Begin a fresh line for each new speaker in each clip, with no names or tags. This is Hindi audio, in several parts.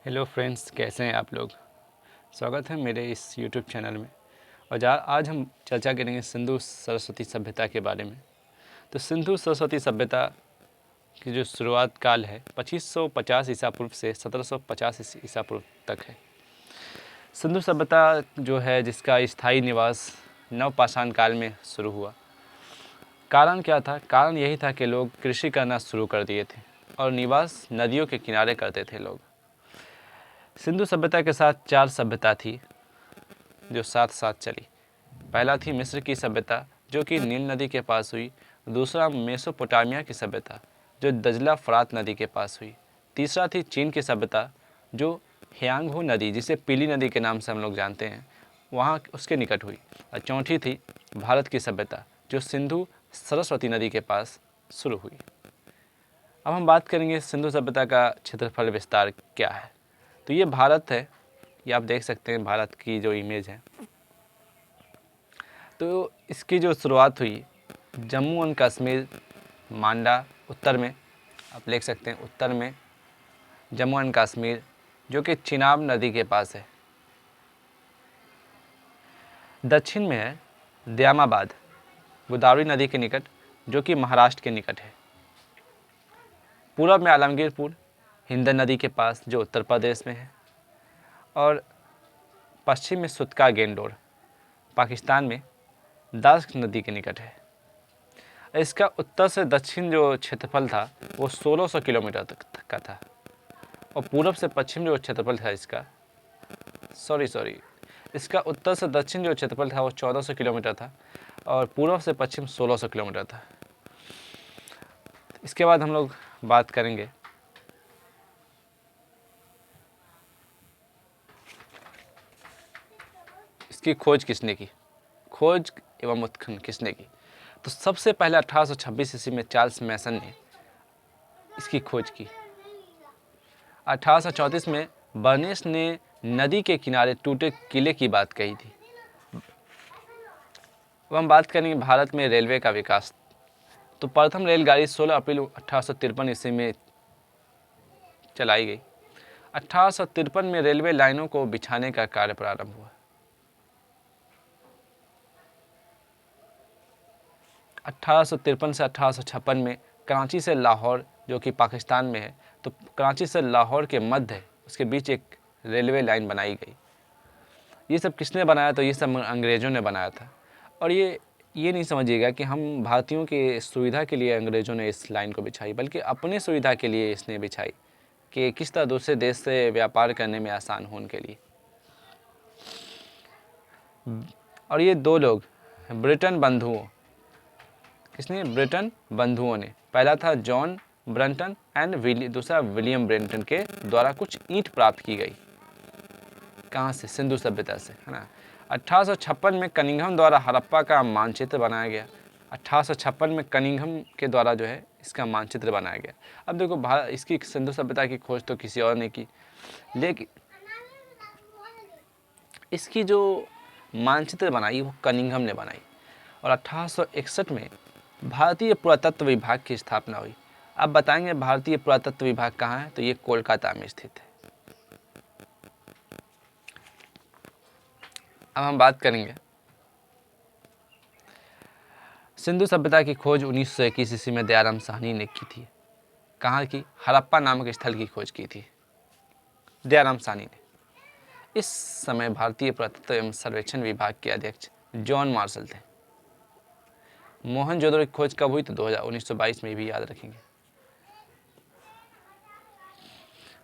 हेलो फ्रेंड्स, कैसे हैं आप लोग। स्वागत है मेरे इस यूट्यूब चैनल में। और आज हम चर्चा करेंगे सिंधु सरस्वती सभ्यता के बारे में। तो सिंधु सरस्वती सभ्यता की जो शुरुआत काल है 2550 ईसा पूर्व से 1750 ईसा पूर्व तक है। सिंधु सभ्यता जो है जिसका स्थायी निवास नवपाषाण काल में शुरू हुआ। कारण क्या था? कारण यही था कि लोग कृषि करना शुरू कर दिए थे और निवास नदियों के किनारे करते थे लोग। सिंधु सभ्यता के साथ 4 सभ्यता थी जो साथ साथ चली। पहला थी मिस्र की सभ्यता जो कि नील नदी के पास हुई। दूसरा मेसोपोटामिया की सभ्यता जो दजला फरात नदी के पास हुई। तीसरा थी चीन की सभ्यता जो ह्यांगहो नदी, जिसे पीली नदी के नाम से हम लोग जानते हैं, वहाँ उसके निकट हुई। और चौथी थी भारत की सभ्यता जो सिंधु सरस्वती नदी के पास शुरू हुई। अब हम बात करेंगे सिंधु सभ्यता का क्षेत्रफल विस्तार क्या है। तो ये भारत है, ये आप देख सकते हैं भारत की जो इमेज है। तो इसकी जो शुरुआत हुई जम्मू एंड कश्मीर, मांडा उत्तर में, आप देख सकते हैं उत्तर में जम्मू एंड कश्मीर जो कि चिनाब नदी के पास है। दक्षिण में है दयामाबाद गोदावरी नदी के निकट जो कि महाराष्ट्र के निकट है। पूर्व में आलमगीरपुर हिंदन नदी के पास जो उत्तर प्रदेश में है। और पश्चिम में सुतका गेंडोर पाकिस्तान में दास नदी के निकट है। इसका उत्तर से दक्षिण जो क्षेत्रफल था वो 1600 किलोमीटर तक का था। और पूर्व से पश्चिम जो क्षेत्रफल था इसका उत्तर से दक्षिण जो क्षेत्रफल था वो 1400 किलोमीटर था और पूर्व से पश्चिम 1600 किलोमीटर था। इसके बाद हम लोग बात करेंगे इसकी खोज किसने की, खोज एवं उत्खनन किसने की। तो सबसे पहले 1826 ईस्वी में चार्ल्स मैसन ने इसकी खोज की। 1834 में बर्नेस ने नदी के किनारे टूटे किले की बात कही थी। अब हम बात करेंगे भारत में रेलवे का विकास। तो प्रथम रेलगाड़ी 16 अप्रैल 1853 ईस्वी में चलाई गई। 1853 में रेलवे लाइनों को बिछाने का कार्य प्रारंभ हुआ। 1853 से 1856 में कराची से लाहौर जो कि पाकिस्तान में है, तो कराची से लाहौर के मध्य उसके बीच एक रेलवे लाइन बनाई गई। ये सब किसने बनाया? तो ये सब अंग्रेज़ों ने बनाया था। और ये नहीं समझिएगा कि हम भारतीयों की सुविधा के लिए अंग्रेज़ों ने इस लाइन को बिछाई, बल्कि अपनी सुविधा के लिए इसने बिछाई कि किस तरह दूसरे देश से व्यापार करने में आसान हो उनके लिए। और ये दो लोग ब्रिटेन बंधुओं, किसने? ब्रिटेन बंधुओं ने। पहला था जॉन ब्रंटन एंड दूसरा विलियम ब्रेंटन के द्वारा कुछ ईंट प्राप्त की गई। कहाँ से? सिंधु सभ्यता से, है ना। 1856 में कनिंघम द्वारा हड़प्पा का मानचित्र बनाया गया। 1856 में कनिंघम के द्वारा जो है इसका मानचित्र बनाया गया। अब देखो इसकी सिंधु सभ्यता की खोज तो किसी और ने की, लेकिन इसकी जो मानचित्र बनाई वो कनिंघम ने बनाई। और 1861 में भारतीय पुरातत्व विभाग की स्थापना हुई। अब बताएंगे भारतीय पुरातत्व विभाग कहाँ है? तो ये कोलकाता में स्थित है। अब हम बात करेंगे सिंधु सभ्यता की खोज 1921 ईस्वी में दयाराम साहनी ने की थी। कहाँ की? हड़प्पा नामक स्थल की खोज की थी दयाराम साहनी ने। इस समय भारतीय पुरातत्व एवं सर्वेक्षण विभाग के अध्यक्ष जॉन मार्शल थे। मोहनजोदड़ो की खोज कब हुई? तो 1922 में भी याद रखेंगे।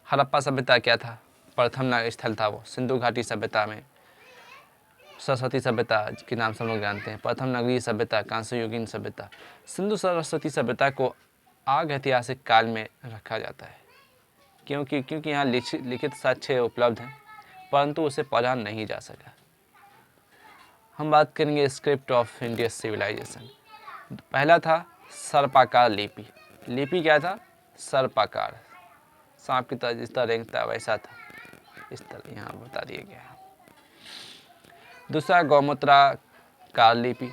हड़प्पा सभ्यता क्या था? प्रथम स्थल था वो सिंधु घाटी सभ्यता में सरस्वती सभ्यता के नाम से हम लोग जानते हैं। प्रथम नगरीय सभ्यता, कांस्ययुगीन सभ्यता। सिंधु सरस्वती सभ्यता को आग ऐतिहासिक काल में रखा जाता है क्योंकि यहाँ लिखित साक्ष्य उपलब्ध हैं, परंतु उसे पढ़ा नहीं जा सका। हम बात करेंगे स्क्रिप्ट ऑफ इंडियन सिविलाइजेशन। पहला था सर्पाकार लिपि। लिपि क्या था? सर्पाकार, सांप की तरह जिस तरह रेंगता वैसा था, इस तरह यहाँ बता दिया गया है। दूसरा गौमुत्रा कार लिपि।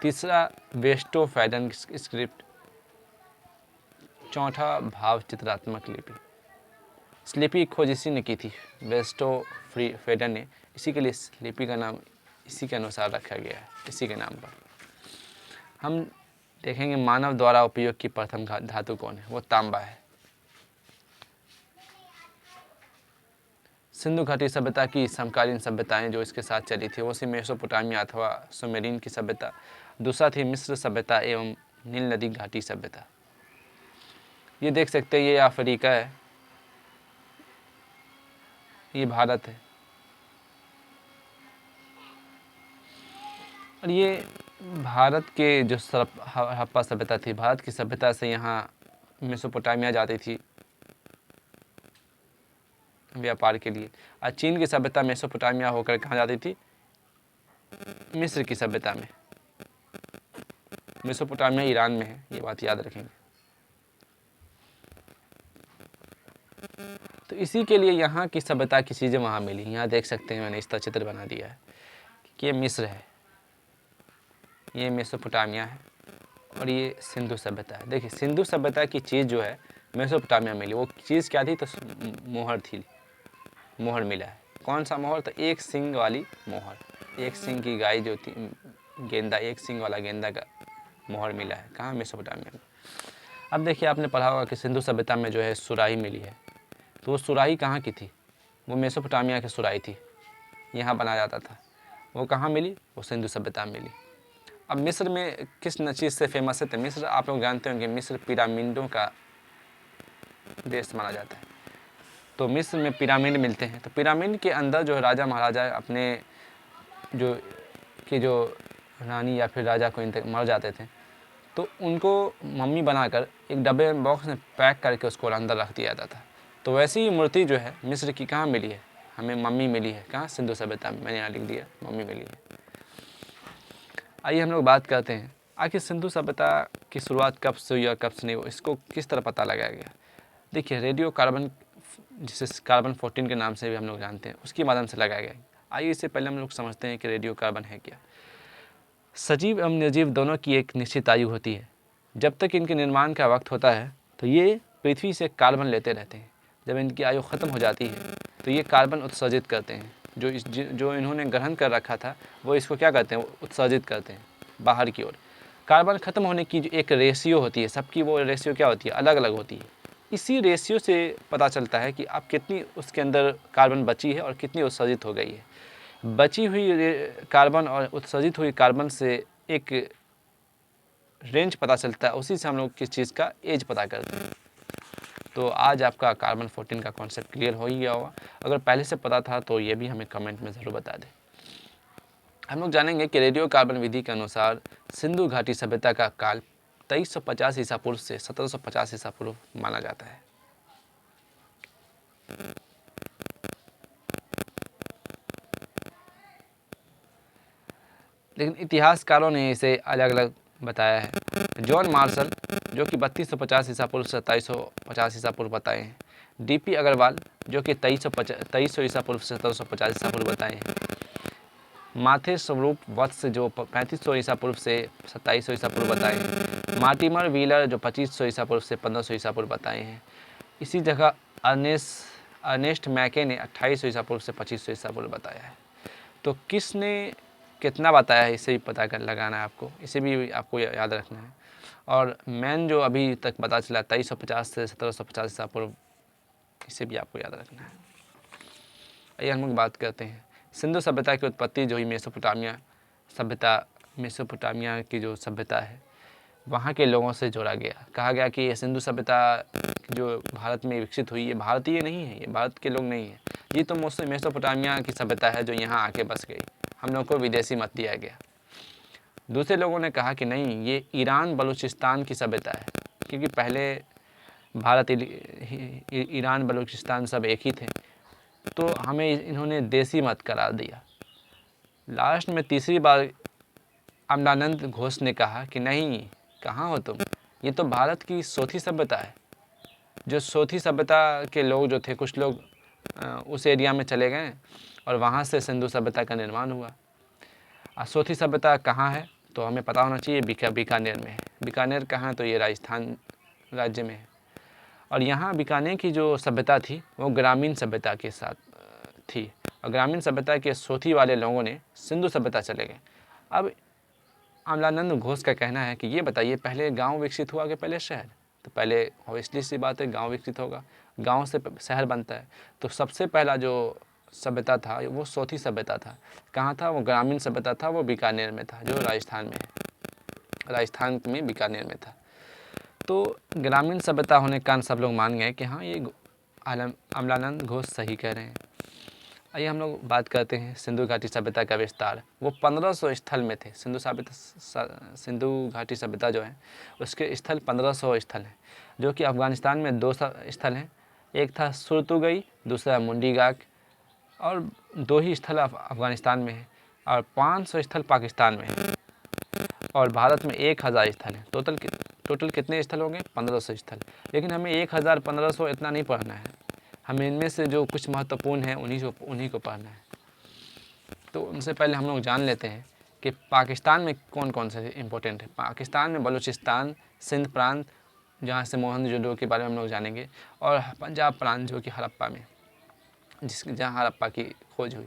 तीसरा वेस्टो फैडन स्क्रिप्ट। चौथा भाव चित्रात्मक लिपि। स्लीपी की खोज इसी ने की थी, वेस्टो फेडर ने। इसी के लिए स्लीपी का नाम इसी के अनुसार रखा गया है, इसी के नाम पर। हम देखेंगे मानव द्वारा उपयोग की प्रथम धातु कौन है, वो तांबा है। सिंधु घाटी सभ्यता की समकालीन सभ्यताएं जो इसके साथ चली थी, वो सी मेसोपोटामिया अथवा सुमेरियन की सभ्यता। दूसरा थी मिस्र सभ्यता एवं नील नदी घाटी सभ्यता। ये देख सकते हैं, ये अफ्रीका है, ये भारत है, और ये भारत के जो हड़प्पा सभ्यता थी, भारत की सभ्यता से यहाँ मेसोपोटामिया जाती थी व्यापार के लिए। और चीन की सभ्यता मेसोपोटामिया होकर कहाँ जाती थी, मिस्र की सभ्यता में। मेसोपोटामिया ईरान में है, ये बात याद रखेंगे। तो इसी के लिए यहाँ की सभ्यता की चीज़ें वहाँ मिली। यहाँ देख सकते हैं, मैंने इस तरह चित्र बना दिया है कि ये मिस्र है, ये मेसोपोटामिया है, और ये सिंधु सभ्यता है। देखिए सिंधु सभ्यता की चीज़ जो है मेसोपोटामिया मिली, वो चीज़ क्या थी, तो मोहर थी, मोहर मिला है। कौन सा मोहर, तो एक सींग वाली मोहर, एक सींग की गाय जो थी, गेंदा, एक सींग वाला गेंदा का मोहर मिला है। कहाँ, मेसोपोटामिया में। अब देखिए आपने पढ़ा होगा कि सिंधु सभ्यता में जो है सुराही मिली है, तो वो सुराही कहाँ की थी, वो मेसोपोटामिया की सुराही थी, यहाँ बनाया जाता था। वो कहाँ मिली, वो सिंधु सभ्यता में मिली। अब मिस्र में किस चीज़ से फेमस है, तो मिस्र आप लोग जानते होंगे, मिस्र पिरामिडों का देश माना जाता है। तो मिस्र में पिरामिड मिलते हैं, तो पिरामिड के अंदर जो राजा महाराजा अपने जो रानी या फिर राजा को मर जाते थे, तो उनको मम्मी बनाकर एक डब्बे बॉक्स में पैक करके उसको अंदर रख दिया जाता था। तो वैसी ही मूर्ति जो है मिस्र की कहाँ मिली है, हमें मम्मी मिली है, कहाँ, सिंधु सभ्यता में। मैंने यहाँ लिख दिया, मम्मी मिली है। आइए हम लोग बात करते हैं, आखिर सिंधु सभ्यता की शुरुआत कब से हुई और कब से नहीं हुई, इसको किस तरह पता लगाया गया। देखिए रेडियो कार्बन, जिसे कार्बन 14 के नाम से भी हम लोग जानते हैं, उसके माध्यम से लगाया गया। आइए इससे पहले हम लोग समझते हैं कि रेडियो कार्बन है क्या। सजीव एवं निर्जीव दोनों की एक निश्चित आयु होती है। जब तक इनके निर्माण का वक्त होता है तो ये पृथ्वी से कार्बन लेते रहते हैं। जब इनकी आयु ख़त्म हो जाती है तो ये कार्बन उत्सर्जित करते हैं। जो इन्होंने ग्रहण कर रखा था वो इसको क्या करते हैं, वो उत्सर्जित करते हैं बाहर की ओर। कार्बन ख़त्म होने की जो एक रेशियो होती है, सबकी वो रेशियो क्या होती है, अलग अलग होती है। इसी रेशियो से पता चलता है कि अब कितनी उसके अंदर कार्बन बची है और कितनी उत्सर्जित हो गई है। बची हुई कार्बन और उत्सर्जित हुई कार्बन से एक रेंज पता चलता है, उसी से हम लोग किस चीज़ का एज पता करते हैं। तो आज आपका कार्बन 14 का कॉन्सेप्ट क्लियर हो ही गया होगा। अगर पहले से पता था तो ये भी हमें कमेंट में ज़रूर बता दें। हम लोग जानेंगे कि रेडियो कार्बन विधि के अनुसार सिंधु घाटी सभ्यता का काल 2350 ईसा पूर्व से 1750 ईसा पूर्व माना जाता है। लेकिन इतिहासकारों ने इसे अलग अलग बताया है। जॉन मार्शल जो कि 3250 ईसा पूर्व से 2750 ईसा पूर्व बताए हैं। डीपी अग्रवाल जो कि 2300 ईसा पूर्व से 1750 ईसा पूर्व बताए हैं। माथे स्वरूप वत्स जो 3500 ईसा पूर्व से 2700 ईसा पूर्व बताए हैं। मार्टिमर व्हीलर जो 2500 ईसा पूर्व से 1500 ईसा पूर्व बताए हैं। इसी जगह अर्नेस्ट मैके ने 2800 ईसा पूर्व से 2500 ईसा पूर्व बताया है। तो किसने कितना बताया है, इसे भी पता कर लगाना है आपको, इसे भी आपको याद रखना है। और मैन जो अभी तक पता चला 2350 से 1750 ईसा पूर्व, इसे भी आपको याद रखना है। आइए हम लोग बात करते हैं सिंधु सभ्यता की उत्पत्ति जो ही मेसोपोटामिया सभ्यता, मेसोपोटामिया की जो सभ्यता है वहाँ के लोगों से जोड़ा गया। कहा गया कि ये सिंधु सभ्यता जो भारत में विकसित हुई है, भारतीय नहीं है, ये भारत के लोग नहीं है, ये तो मेसोपोटामिया की सभ्यता है जो यहाँ आके बस गई, हम लोग को विदेशी मत दिया गया। दूसरे लोगों ने कहा कि नहीं, ये ईरान बलूचिस्तान की सभ्यता है, क्योंकि पहले भारत ईरान बलूचिस्तान सब एक ही थे, तो हमें इन्होंने देसी मत करार दिया। लास्ट में तीसरी बार अमलानंद घोष ने कहा कि नहीं, कहाँ हो तुम, ये तो भारत की सोथी सभ्यता है। जो सोथी सभ्यता के लोग जो थे, कुछ लोग उस एरिया में चले गए और वहाँ से सिंधु सभ्यता का निर्माण हुआ। सोथी सभ्यता कहाँ है तो हमें पता होना चाहिए, बीकानेर में है। बीकानेर कहाँ है तो ये राजस्थान राज्य में है। और यहाँ बीकानेर की जो सभ्यता थी वो ग्रामीण सभ्यता के साथ थी, और ग्रामीण सभ्यता के सोथी वाले लोगों ने सिंधु सभ्यता चले गए। अब अमलानंद घोष का कहना है कि ये बताइए पहले गांव विकसित हुआ कि पहले शहर? तो पहले ऑब्वियसली सी बात है गांव विकसित होगा, गांव से शहर बनता है। तो सबसे पहला जो सभ्यता था वो सोथी सभ्यता था। कहाँ था? वो ग्रामीण सभ्यता था, वो बीकानेर में था, जो राजस्थान में है, राजस्थान में बीकानेर में था। तो ग्रामीण सभ्यता होने के कारण सब लोग मान गए कि हाँ ये अमलानंद घोष सही कह रहे हैं। आइए हम लोग बात करते हैं सिंधु घाटी सभ्यता का विस्तार। वो 1500 स्थल में थे। सिंधु घाटी सभ्यता जो है उसके स्थल 1500 स्थल हैं, जो कि अफ़गानिस्तान में 2 स्थल हैं। एक था सुरतुगई, दूसरा मुंडीगाक, और 2 ही स्थल अफ़गानिस्तान में है, और 500 स्थल पाकिस्तान में है, और भारत में 1000 स्थल हैं। टोटल कितने स्थल होंगे? 1500 स्थल। लेकिन हमें 1000 1500 इतना नहीं पढ़ना है, हमें इनमें से जो कुछ महत्वपूर्ण है उन्हीं को पढ़ना है। तो उनसे पहले हम लोग जान लेते हैं कि पाकिस्तान में कौन कौन से इम्पोर्टेंट है। पाकिस्तान में बलूचिस्तान, सिंध प्रांत, जहाँ से मोहनजोदड़ो के बारे में हम लोग जानेंगे, और पंजाब प्रांत जो कि हड़प्पा में, जहाँ हड़प्पा की खोज हुई।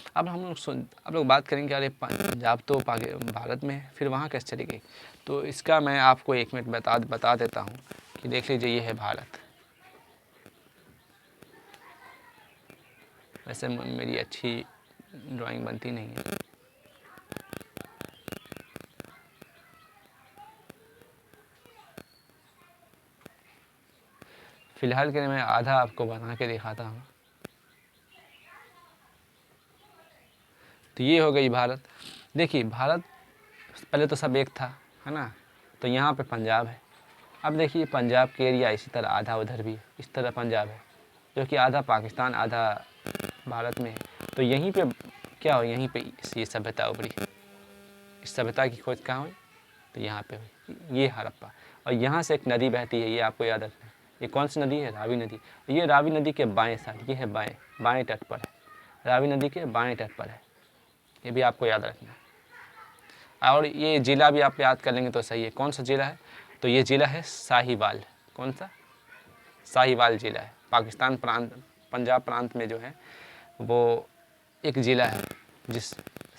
अब आप लोग बात करेंगे अरे पंजाब तो भारत में है, फिर वहाँ कैसे चली गई? तो इसका मैं आपको 1 मिनट बता देता हूँ कि देख लीजिए, ये है भारत। वैसे मेरी अच्छी ड्राइंग बनती नहीं है। फिलहाल के लिए मैं आधा आपको बना के दिखाता हूँ। तो ये हो गई भारत। देखिए भारत पहले तो सब एक था, है ना? तो यहाँ पे पंजाब है। अब देखिए पंजाब के एरिया इसी तरह आधा उधर भी इस तरह पंजाब है, जो कि आधा पाकिस्तान आधा भारत में है। तो यहीं पे क्या हो, यहीं पे ये सभ्यता उभरी। इस सभ्यता की खोज कहाँ हुई? तो यहाँ पे हुई, ये हड़प्पा। और यहाँ से एक नदी बहती है, ये आपको याद रखना है। ये कौन सी नदी है? रावी नदी। ये रावी नदी के बाएं साइड, ये है बाएं तट पर है, रावी नदी के बाएं तट पर है, ये भी आपको याद रखना है। और ये ज़िला भी आप याद कर लेंगे तो सही है। कौन सा ज़िला है? तो ये ज़िला है साहिवाल। कौन सा? साहिवाल ज़िला है। पाकिस्तान प्रांत, पंजाब प्रांत में जो है वो एक ज़िला है जिस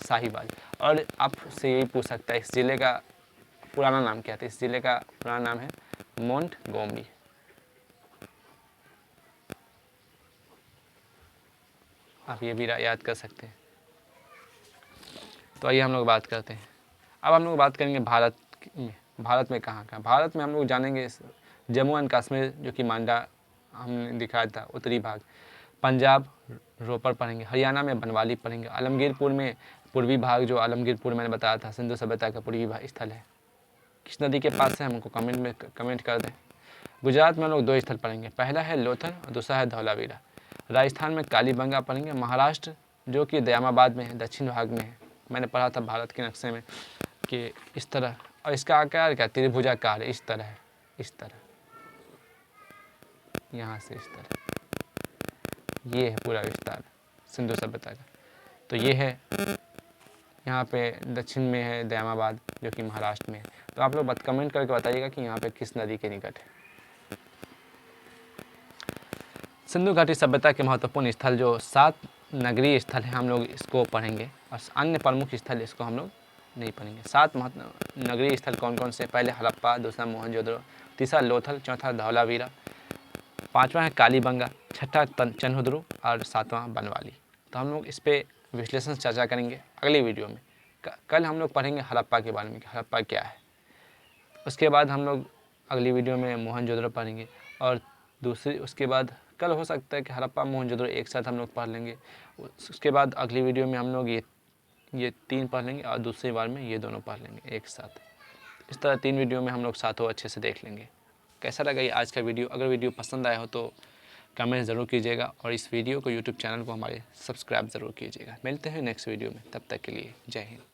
साहिवाल। और आपसे यही पूछ सकता है इस ज़िले का पुराना नाम क्या था? इस ज़िले का पुराना नाम है मोंटगोमरी। आप ये भी याद कर सकते हैं। तो आइए हम लोग बात करते हैं। अब हम लोग बात करेंगे भारत में कहाँ कहाँ। भारत में हम लोग जानेंगे जम्मू एंड कश्मीर, जो कि मांडा हमने दिखाया था, उत्तरी भाग। पंजाब रोपड़ पढ़ेंगे, हरियाणा में बनवाली पढ़ेंगे, आलमगीरपुर में पूर्वी भाग, जो आलमगीरपुर मैंने बताया था सिंधु सभ्यता का पूर्वी स्थल है। किस नदी के पास है हमको कमेंट कर दें। गुजरात में हम लोग 2 स्थल पढ़ेंगे, पहला है लोथल और दूसरा है धौलावीरा। राजस्थान में कालीबंगा पढ़ेंगे। महाराष्ट्र जो कि दयामाबाद में है, दक्षिण भाग में है। मैंने पढ़ा था भारत के नक्शे में कि इस तरह, और इसका आकार क्या? त्रिभुजाकार, इस तरह है, इस तरह, यहाँ से इस तरह। ये है पूरा विस्तार सिंधु सभ्यता का। तो ये है, यहाँ पे दक्षिण में है दयामाबाद, जो कि महाराष्ट्र में है। तो आप लोग कमेंट करके बताइएगा कि यहाँ पे किस नदी के निकट है। सिंधु घाटी सभ्यता के महत्वपूर्ण स्थल जो 7 नगरीय स्थल हैं, हम लोग इसको पढ़ेंगे, और अन्य प्रमुख स्थल इसको हम लोग नहीं पढ़ेंगे। 7 नगरीय स्थल कौन कौन से? पहले हड़प्पा, दूसरा मोहनजोदड़ो, तीसरा लोथल, चौथा धौलावीरा, 5वां है कालीबंगा, 6ठा चन्हुद्रू, और 7वां बनवाली। तो हम लोग इस पर विश्लेषण चर्चा करेंगे अगली वीडियो में। कल हम लोग पढ़ेंगे हड़प्पा के बारे में कि हड़प्पा क्या है। उसके बाद हम लोग अगली वीडियो में मोहनजोदड़ो पढ़ेंगे, और उसके बाद कल हो सकता है कि हड़प्पा मोहनजोदड़ो एक साथ हम लोग पढ़ लेंगे। उसके बाद अगली वीडियो में हम लोग ये 3 पढ़ लेंगे, और दूसरी बार में ये दोनों पढ़ लेंगे एक साथ। इस तरह 3 वीडियो में हम लोग साथों अच्छे से देख लेंगे। कैसा लगा ये आज का वीडियो? अगर वीडियो पसंद आया हो तो कमेंट ज़रूर कीजिएगा, और इस वीडियो को यूट्यूब चैनल को हमारे सब्सक्राइब ज़रूर कीजिएगा। मिलते हैं नेक्स्ट वीडियो में, तब तक के लिए जय हिंद।